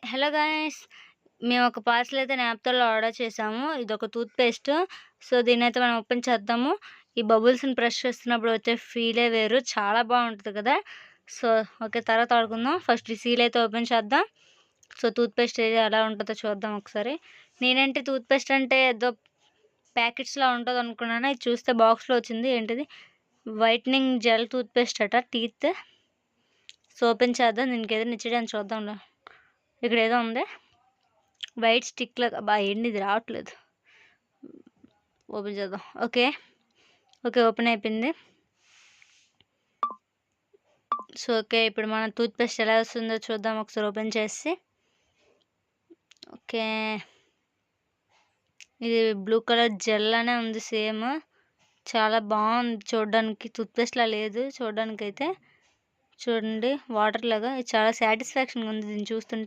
Hello guys! మేమొక parcel అయితే న్యాప్‌తోలో order చేసాము. ఇదొక టూత్ పేస్ట్. సో, దీన్నైతే మనం ఓపెన్ చేద్దాము. ఈ బబుల్స్‌ని ప్రెస్ చేస్తున్నప్పుడు వచ్చే ఫీలే వేరు. చాలా బావుంటది కదా! So, okay. తర్వాత ఆడుకుందాం. ఫస్ట్ ఈ సీల్ అయితే ఓపెన్ చేద్దాం. సో, టూత్ పేస్ట్ ఏది ఎలా ఉంటదో చూద్దాం ఒకసారి. నేనేంటి టూత్ పేస్ట్ అంటే ఏదో ప్యాకెట్స్‌లా ఉంటదనుకున్నాను. ఇది చూస్తే బాక్స్‌లో వచ్చింది. ఏంటిది? వైట్నింగ్ జెల్ టూత్ పేస్ట్ అట టీత్. సో, ఓపెన్ చేద్దాం. దీనికేదైనా ఇచ్చేయడానికి చూద్దాంలే. ఇక్కడేదో ఉంది. వైట్ స్టిక్ లాగా అబ్బా! ఏంది ఇది రావట్లేదు. ఓపెన్ చేద్దాం. ఓకే. ఓపెన్ అయిపోయింది. So, okay. ఇప్పుడు మన టూత్ పేస్ట్ ఎలా వస్తుందో చూద్దాం ఒకసారి ఓపెన్ చేసి. ఓకే. ఇది బ్లూ కలర్ జెల్ లానే ఉంది సేమ్. చాలా బావుంది చూడడానికి. టూత్ పేస్ట్‌లా లేదు చూడడానికైతే. చూడండి వాటర్ లాగా. ఇది చాలా సాటిస్ఫాక్షన్‌గా ఉంది దీన్ని చూస్తుంటే.